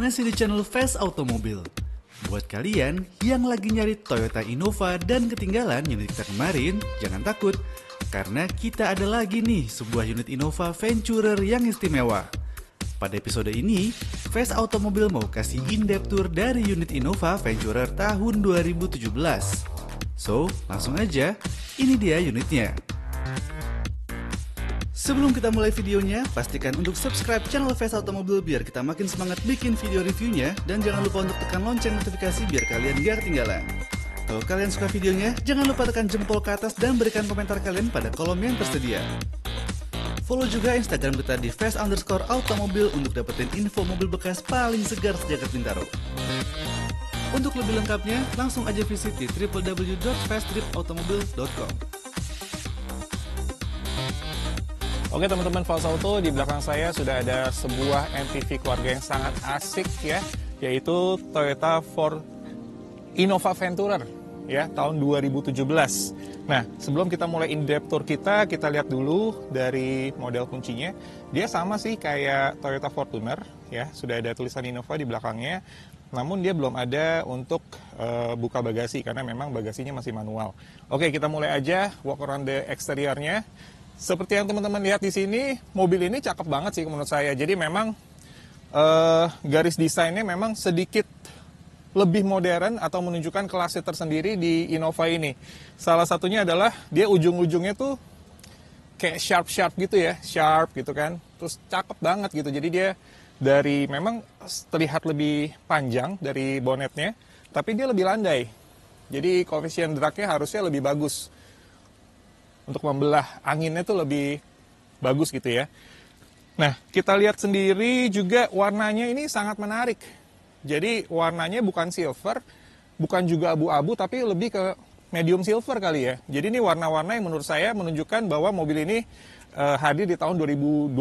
masih di channel Fast Automobil. Buat kalian yang lagi nyari Toyota Innova dan ketinggalan unit kita kemarin, jangan takut. Karena kita ada lagi nih sebuah unit Innova Venturer yang istimewa. Pada episode ini, Fast Automobil mau kasih in-depth tour dari unit Innova Venturer tahun 2017. So, langsung aja, ini dia unitnya. Sebelum kita mulai videonya, pastikan untuk subscribe channel Fast Automobil biar kita makin semangat bikin video reviewnya. Dan jangan lupa untuk tekan lonceng notifikasi biar kalian gak ketinggalan. Kalau kalian suka videonya, jangan lupa tekan jempol ke atas dan berikan komentar kalian pada kolom yang tersedia. Follow juga Instagram kita di fast_automobil untuk dapetin info mobil bekas paling segar sejagat Bintaro. Untuk lebih lengkapnya, langsung aja visit di www.fasttripautomobil.com. Oke teman-teman Fast Auto, di belakang saya sudah ada sebuah MPV keluarga yang sangat asik ya, yaitu Toyota Innova Venturer ya, tahun 2017. Nah, sebelum kita mulai in-depth tour kita lihat dulu dari model kuncinya. Dia sama sih kayak Toyota Fortuner ya, sudah ada tulisan Innova di belakangnya. Namun dia belum ada untuk buka bagasi karena memang bagasinya masih manual. Oke, kita mulai aja walk around the exteriornya. Seperti yang teman-teman lihat di sini, mobil ini cakep banget sih menurut saya. Jadi memang garis desainnya memang sedikit lebih modern atau menunjukkan kelasnya tersendiri di Innova ini. Salah satunya adalah dia ujung-ujungnya tuh kayak sharp gitu ya, sharp gitu kan. Terus cakep banget gitu. Jadi dia dari memang terlihat lebih panjang dari bonetnya, tapi dia lebih landai. Jadi koefisien dragnya harusnya lebih bagus. Untuk membelah anginnya tuh lebih bagus gitu ya. Nah, kita lihat sendiri juga warnanya ini sangat menarik. Jadi warnanya bukan silver, bukan juga abu-abu, tapi lebih ke medium silver kali ya. Jadi ini warna-warna yang menurut saya menunjukkan bahwa mobil ini hadir di tahun 2021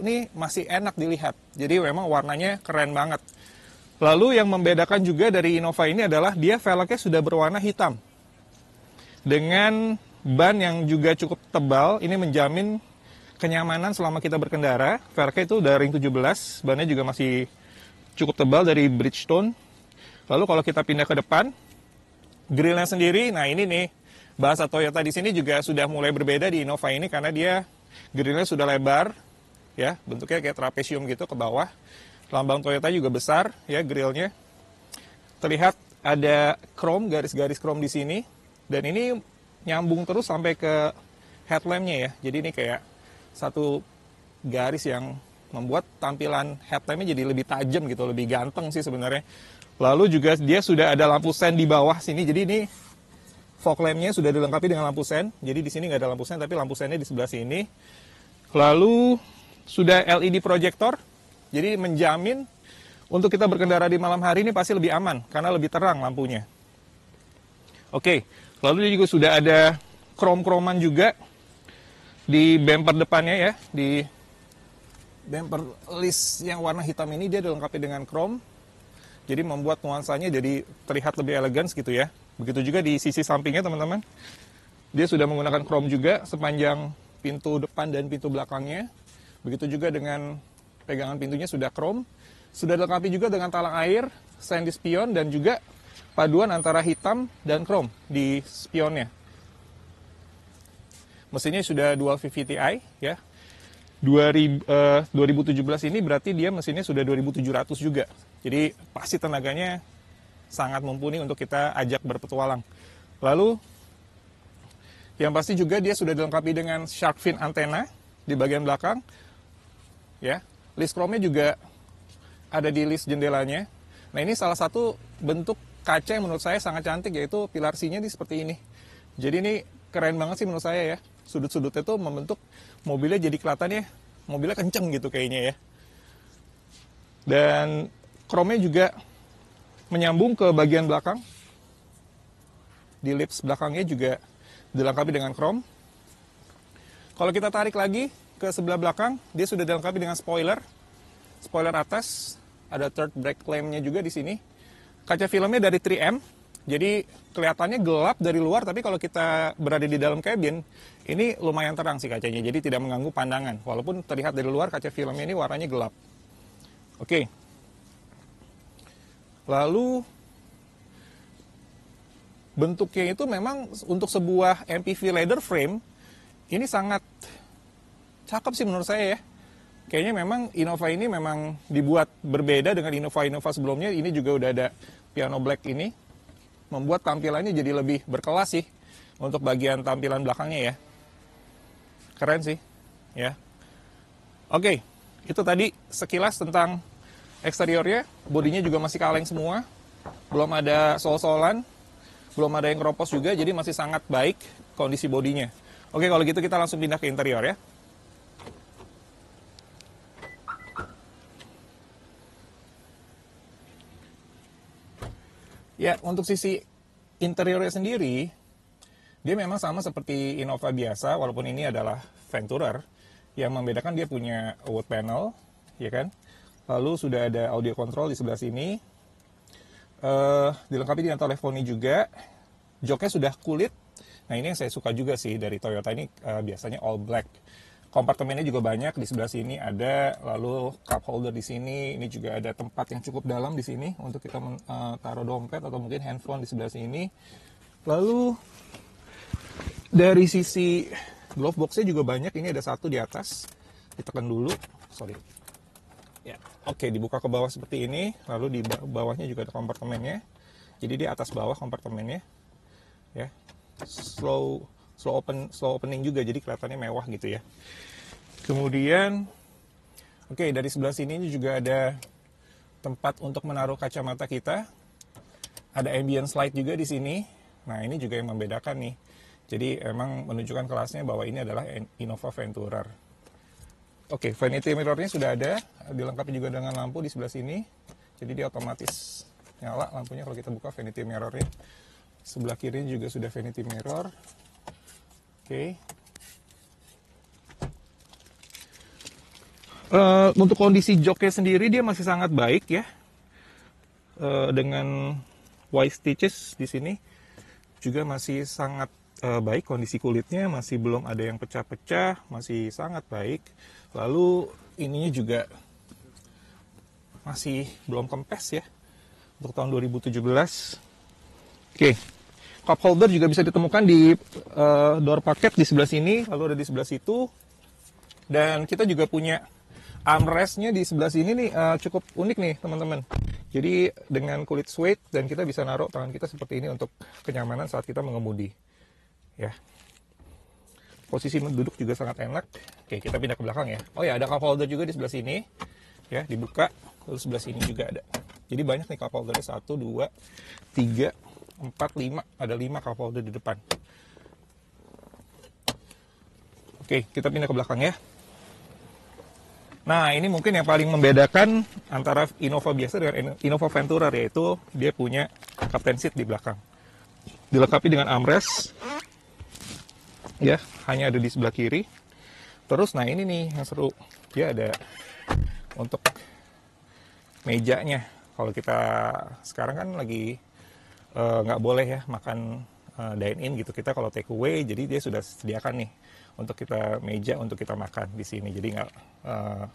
nih masih enak dilihat. Jadi memang warnanya keren banget. Lalu yang membedakan juga dari Innova ini adalah dia velgnya sudah berwarna hitam. Dengan ban yang juga cukup tebal, ini menjamin kenyamanan selama kita berkendara. Velgnya itu udah ring 17, bannya juga masih cukup tebal dari Bridgestone. Lalu kalau kita pindah ke depan, grillnya sendiri, nah ini nih, bahasa Toyota di sini juga sudah mulai berbeda di Innova ini karena dia grillnya sudah lebar, ya, bentuknya kayak trapesium gitu ke bawah. Lambang Toyota juga besar, ya, grillnya. Terlihat ada chrome, garis-garis chrome di sini, dan ini nyambung terus sampai ke headlampnya ya. Jadi ini kayak satu garis yang membuat tampilan headlampnya jadi lebih tajam gitu, lebih ganteng sih sebenarnya. Lalu juga dia sudah ada lampu sen di bawah sini. Jadi ini fog lampnya sudah dilengkapi dengan lampu sen. Jadi di sini nggak ada lampu sen, tapi lampu sennya di sebelah sini. Lalu sudah LED projector. Jadi menjamin untuk kita berkendara di malam hari ini pasti lebih aman karena lebih terang lampunya. Oke. Lalu dia juga sudah ada krom-kroman juga di bumper depannya ya. Di bumper list yang warna hitam ini dia dilengkapi dengan krom. Jadi membuat nuansanya jadi terlihat lebih elegan gitu ya. Begitu juga di sisi sampingnya teman-teman. Dia sudah menggunakan krom juga sepanjang pintu depan dan pintu belakangnya. Begitu juga dengan pegangan pintunya sudah krom. Sudah dilengkapi juga dengan talang air, sein di spion, dan juga paduan antara hitam dan krom di spionnya. Mesinnya sudah dual VVT-i ya. 2017 ini berarti dia mesinnya sudah 2700 juga. Jadi pasti tenaganya sangat mumpuni untuk kita ajak berpetualang. Lalu yang pasti juga dia sudah dilengkapi dengan shark fin antena di bagian belakang. Ya, list chrome-nya juga ada di list jendelanya. Nah, ini salah satu bentuk kaca yang menurut saya sangat cantik, yaitu pilar C-nya seperti ini. Jadi ini keren banget sih menurut saya ya. Sudut-sudutnya tuh membentuk mobilnya jadi kelihatannya mobilnya kenceng gitu kayaknya ya. Dan chrome-nya juga menyambung ke bagian belakang. Di lips belakangnya juga dilengkapi dengan chrome. Kalau kita tarik lagi ke sebelah belakang, dia sudah dilengkapi dengan spoiler. Spoiler atas, ada third brake lamp-nya juga di sini. Kaca filmnya dari 3M, jadi kelihatannya gelap dari luar, tapi kalau kita berada di dalam kabin, ini lumayan terang sih kacanya, jadi tidak mengganggu pandangan. Walaupun terlihat dari luar kaca filmnya ini warnanya gelap. Oke. Lalu bentuknya itu memang untuk sebuah MPV leather frame ini sangat cakep sih menurut saya ya. Kayaknya memang Innova ini memang dibuat berbeda dengan Innova-Innova sebelumnya. Ini juga udah ada piano black ini, membuat tampilannya jadi lebih berkelas sih untuk bagian tampilan belakangnya ya. Keren sih ya. Oke, itu tadi sekilas tentang eksteriornya. Bodinya juga masih kaleng semua, belum ada sol-solan, belum ada yang keropos juga, jadi masih sangat baik kondisi bodinya. Oke, kalau gitu kita langsung pindah ke interior ya. Ya, untuk sisi interiornya sendiri, dia memang sama seperti Innova biasa, walaupun ini adalah Venturer. Yang membedakan dia punya wood panel, ya kan? Lalu sudah ada audio control di sebelah sini. Dilengkapi dengan teleponi juga. Joknya sudah kulit. Nah, ini yang saya suka juga sih dari Toyota ini, biasanya all black. Kompartemennya juga banyak, di sebelah sini ada, lalu cup holder di sini, ini juga ada tempat yang cukup dalam di sini untuk kita taruh dompet atau mungkin handphone di sebelah sini. Lalu dari sisi glove box-nya juga banyak, ini ada satu di atas, ditekan dulu, sorry. Ya, oke, dibuka ke bawah seperti ini, lalu di bawahnya juga ada kompartemennya. Jadi di atas bawah kompartemennya, ya, slow opening juga, jadi kelihatannya mewah gitu ya. Kemudian, oke, dari sebelah sini juga ada tempat untuk menaruh kacamata kita. Ada ambient light juga di sini. Nah, ini juga yang membedakan nih. Jadi emang menunjukkan kelasnya bahwa ini adalah Innova Venturer. Oke, vanity mirror-nya sudah ada, dilengkapi juga dengan lampu di sebelah sini. Jadi dia otomatis nyala lampunya kalau kita buka vanity mirror-nya. Sebelah kiri juga sudah vanity mirror. Oke. Untuk kondisi joknya sendiri dia masih sangat baik ya. Dengan white stitches di sini juga masih sangat baik, kondisi kulitnya masih belum ada yang pecah-pecah, masih sangat baik. Lalu ininya juga masih belum kempes ya untuk tahun 2017. Oke. Cup holder juga bisa ditemukan di door packet di sebelah sini, lalu ada di sebelah situ. Dan kita juga punya armrest-nya di sebelah sini nih, cukup unik nih teman-teman. Jadi dengan kulit suede dan kita bisa naruh tangan kita seperti ini untuk kenyamanan saat kita mengemudi. Ya. Posisi duduk juga sangat enak. Oke, kita pindah ke belakang ya. Oh ya, ada cup holder juga di sebelah sini. Ya, dibuka. Lalu sebelah sini juga ada. Jadi banyak nih cup holdernya, 1, 2, 3, 4, 5, ada 5 cup holder di depan. Oke, kita pindah ke belakang ya. Nah, ini mungkin yang paling membedakan antara Innova biasa dengan Innova Venturer, yaitu dia punya captain seat di belakang. Dilengkapi dengan armrest. Ya, hanya ada di sebelah kiri. Terus, nah ini nih yang seru. Dia ada untuk mejanya. Kalau kita sekarang kan lagi nggak boleh ya makan dine-in gitu, kita kalau take away, jadi dia sudah sediakan nih untuk kita meja untuk kita makan di sini, jadi nggak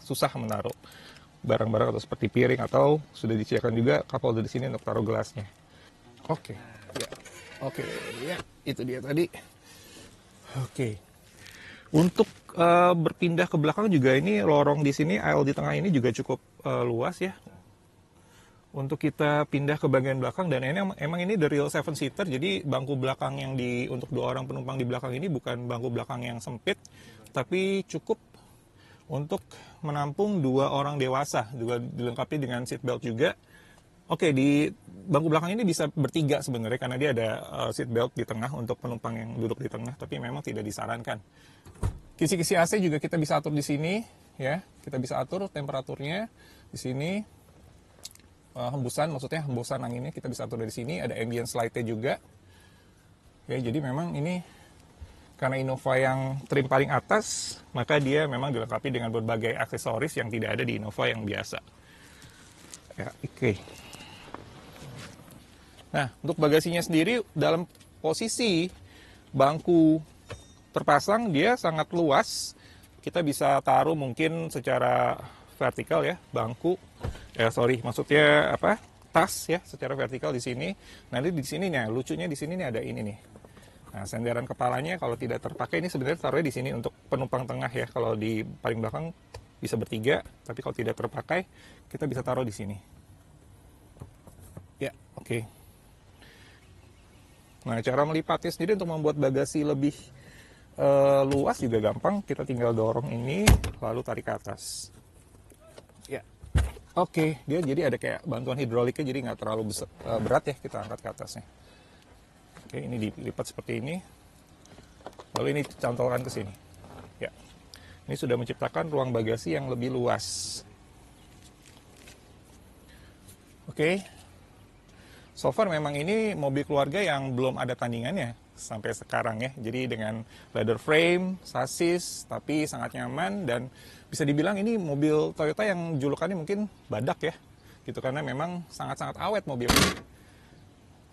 susah menaruh barang-barang atau seperti piring, atau sudah disediakan juga cup holder di sini untuk taruh gelasnya. Oke, ya, oke, ya itu dia tadi. Oke, untuk berpindah ke belakang juga ini lorong di sini, aisle di tengah ini juga cukup luas ya. Untuk kita pindah ke bagian belakang, dan ini emang ini the real 7-seater, jadi bangku belakang yang untuk 2 orang penumpang di belakang ini bukan bangku belakang yang sempit, tapi cukup untuk menampung 2 orang dewasa, juga dilengkapi dengan seat belt juga. Oke, di bangku belakang ini bisa bertiga sebenarnya, karena dia ada seat belt di tengah untuk penumpang yang duduk di tengah, tapi memang tidak disarankan. Kisi-kisi AC juga kita bisa atur di sini, ya, kita bisa atur temperaturnya di sini. Hembusan, maksudnya hembusan anginnya kita bisa atur dari sini. Ada ambient light-nya juga. Ya, jadi memang ini karena Innova yang trim paling atas, maka dia memang dilengkapi dengan berbagai aksesoris yang tidak ada di Innova yang biasa. Ya, oke. Nah, untuk bagasinya sendiri dalam posisi bangku terpasang dia sangat luas. Kita bisa taruh mungkin secara vertikal ya, bangku. Maksudnya apa? tas ya secara vertikal di sini. Nanti di sini nih, lucunya di sini nih ada ini nih. Nah, senderan kepalanya kalau tidak terpakai ini sebenarnya taruhnya di sini untuk penumpang tengah ya. Kalau di paling belakang bisa bertiga, tapi kalau tidak terpakai kita bisa taruh di sini. Ya, oke. Nah, cara melipatnya sendiri untuk membuat bagasi lebih luas juga gampang. Kita tinggal dorong ini lalu tarik ke atas. Ya. Oke, dia jadi ada kayak bantuan hidroliknya, jadi nggak terlalu berat ya kita angkat ke atasnya. Oke, ini dilipat seperti ini. Lalu ini cantolkan ke sini. Ya. Ini sudah menciptakan ruang bagasi yang lebih luas. Oke. So far memang ini mobil keluarga yang belum ada tandingannya sampai sekarang ya. Jadi dengan leather frame, sasis, tapi sangat nyaman dan bisa dibilang ini mobil Toyota yang julukannya mungkin badak ya. Gitu karena memang sangat-sangat awet mobil ini.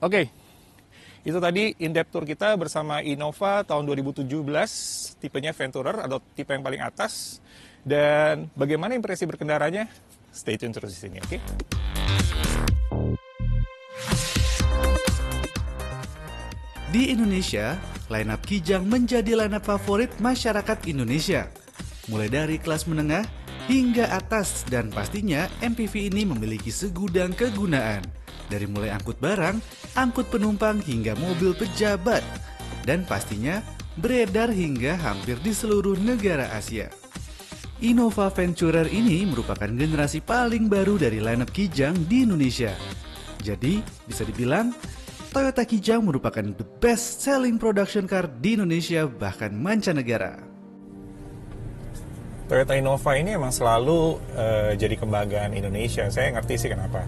Oke. Itu tadi in-depth tour kita bersama Innova tahun 2017, tipenya Venturer atau tipe yang paling atas. Dan bagaimana impresi berkendaranya? Stay tune terus di sini, oke? Di Indonesia, lineup Kijang menjadi lineup favorit masyarakat Indonesia. Mulai dari kelas menengah hingga atas dan pastinya MPV ini memiliki segudang kegunaan. Dari mulai angkut barang, angkut penumpang hingga mobil pejabat. Dan pastinya beredar hingga hampir di seluruh negara Asia. Innova Venturer ini merupakan generasi paling baru dari lineup Kijang di Indonesia. Jadi, bisa dibilang Toyota Kijang merupakan the best selling production car di Indonesia bahkan mancanegara. Toyota Innova ini emang selalu jadi kebanggaan Indonesia. Saya ngerti sih kenapa.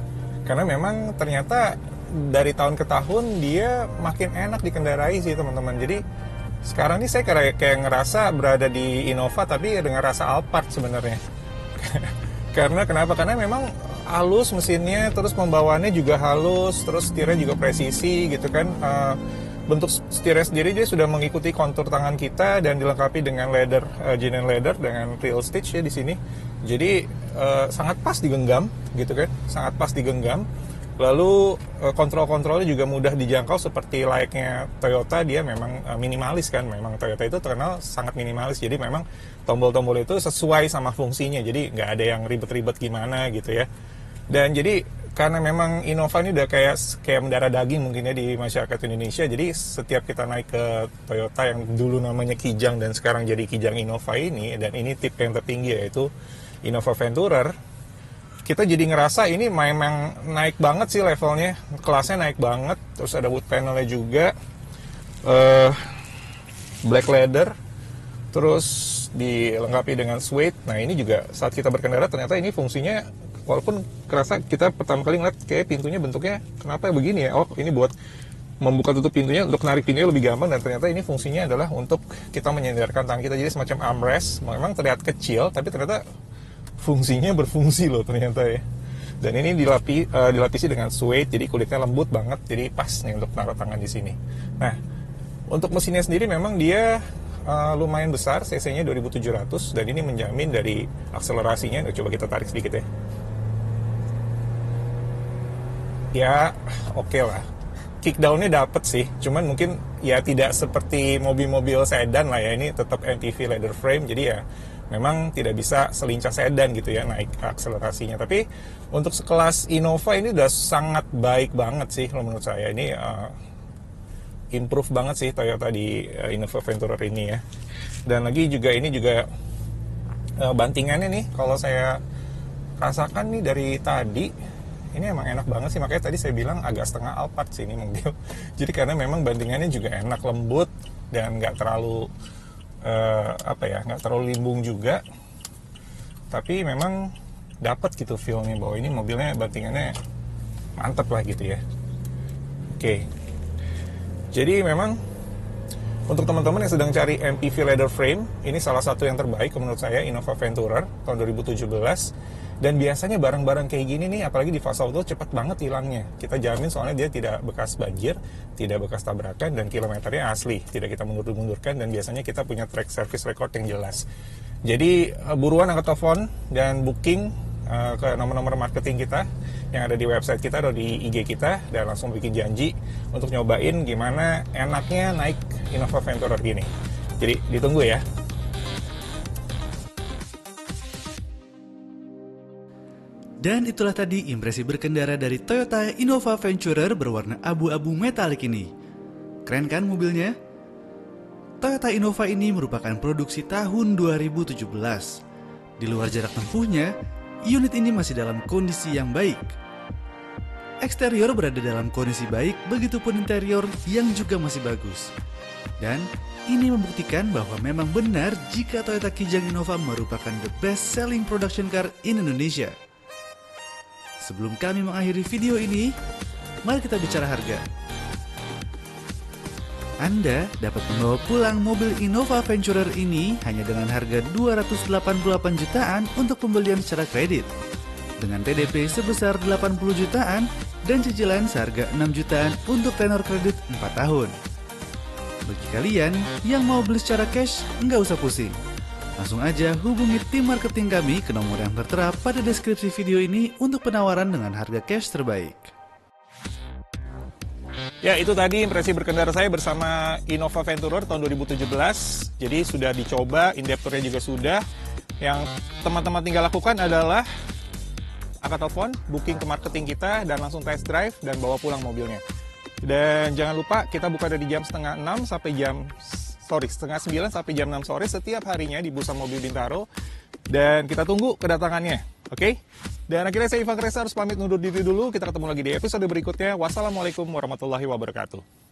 Karena memang ternyata dari tahun ke tahun dia makin enak dikendarai sih teman-teman. Jadi sekarang ini saya kayak ngerasa berada di Innova tapi dengan rasa Alphard sebenarnya. Karena kenapa? Karena memang halus mesinnya, terus pembawaannya juga halus, terus setirnya juga presisi gitu kan. Bentuk setirnya sendiri dia sudah mengikuti kontur tangan kita dan dilengkapi dengan leather, genuine leather dengan real stitch ya di sini. Jadi sangat pas digenggam gitu kan, sangat pas digenggam. Lalu kontrol-kontrolnya juga mudah dijangkau seperti layaknya Toyota, dia memang minimalis kan. Memang Toyota itu terkenal sangat minimalis, jadi memang tombol-tombol itu sesuai sama fungsinya, jadi nggak ada yang ribet-ribet gimana gitu ya. Dan jadi karena memang Innova ini udah kayak mendarah daging mungkin ya di masyarakat Indonesia, jadi setiap kita naik ke Toyota yang dulu namanya Kijang dan sekarang jadi Kijang Innova ini, dan ini tipe yang tertinggi yaitu Innova Venturer, kita jadi ngerasa ini memang naik banget sih levelnya, kelasnya naik banget. Terus ada wood panelnya juga, black leather, terus dilengkapi dengan suede. Nah ini juga saat kita berkendara ternyata ini fungsinya, walaupun kerasa kita pertama kali ngeliat kayak pintunya bentuknya kenapa begini ya, oh ini buat membuka tutup pintunya, untuk narik pintunya lebih gampang, dan ternyata ini fungsinya adalah untuk kita menyandarkan tangan kita, jadi semacam armrest. Memang terlihat kecil tapi ternyata fungsinya berfungsi loh ternyata ya. Dan ini dilapisi dengan suede, jadi kulitnya lembut banget, jadi pas nih untuk naruh tangan di sini. Nah, untuk mesinnya sendiri memang dia lumayan besar, cc-nya 2700, dan ini menjamin dari akselerasinya. Coba kita tarik sedikit ya. Ya, oke lah. Kickdown-nya dapet sih, cuman mungkin ya tidak seperti mobil-mobil sedan lah ya. Ini tetap MPV leather frame, jadi ya memang tidak bisa selincah sedan gitu ya naik akselerasinya. Tapi untuk sekelas Innova ini udah sangat baik banget sih menurut saya. Ini improve banget sih Toyota di Innova Venturer ini ya. Dan lagi juga ini juga bantingannya nih, kalau saya rasakan nih dari tadi, ini emang enak banget sih. Makanya tadi saya bilang agak setengah Alphard sih ini mobil. Jadi karena memang bantingannya juga enak, lembut, dan nggak terlalu nggak terlalu limbung juga, tapi memang dapat gitu feelnya bahwa ini mobilnya bantingannya mantep lah gitu ya. Oke. Jadi memang untuk teman-teman yang sedang cari MPV leather frame, ini salah satu yang terbaik menurut saya, Innova Venturer tahun 2017. Dan biasanya barang-barang kayak gini nih, apalagi di fast auto, cepat banget hilangnya. Kita jamin soalnya dia tidak bekas banjir, tidak bekas tabrakan, dan kilometernya asli, tidak kita mundur-mundurkan, dan biasanya kita punya track service record yang jelas. Jadi buruan angkat telepon dan booking ke nomor-nomor marketing kita yang ada di website kita atau di IG kita, dan langsung bikin janji untuk nyobain gimana enaknya naik Innova Venturer gini. Jadi ditunggu ya. Dan itulah tadi impresi berkendara dari Toyota Innova Venturer berwarna abu-abu metalik ini. Keren kan mobilnya? Toyota Innova ini merupakan produksi tahun 2017. Di luar jarak tempuhnya, unit ini masih dalam kondisi yang baik. Eksterior berada dalam kondisi baik, begitupun interior yang juga masih bagus. Dan ini membuktikan bahwa memang benar jika Toyota Kijang Innova merupakan the best selling production car in Indonesia. Sebelum kami mengakhiri video ini, mari kita bicara harga. Anda dapat membawa pulang mobil Innova Venturer ini hanya dengan harga 288 jutaan untuk pembelian secara kredit, dengan PDP sebesar 80 jutaan dan cicilan seharga 6 jutaan untuk tenor kredit 4 tahun. Bagi kalian yang mau beli secara cash, nggak usah pusing. Langsung aja hubungi tim marketing kami ke nomor yang tertera pada deskripsi video ini untuk penawaran dengan harga cash terbaik. Ya, itu tadi impresi berkendara saya bersama Innova Venturer tahun 2017. Jadi sudah dicoba, indeptornya juga sudah. Yang teman-teman tinggal lakukan adalah angkat telepon, booking ke marketing kita, dan langsung test drive dan bawa pulang mobilnya. Dan jangan lupa kita buka dari jam setengah 9 sampai jam 6 sore setiap harinya di Bursa Mobil Bintaro. Dan kita tunggu kedatangannya, oke? Dan akhirnya saya Ivan Kresa harus pamit undur diri dulu. Kita ketemu lagi di episode berikutnya. Wassalamualaikum warahmatullahi wabarakatuh.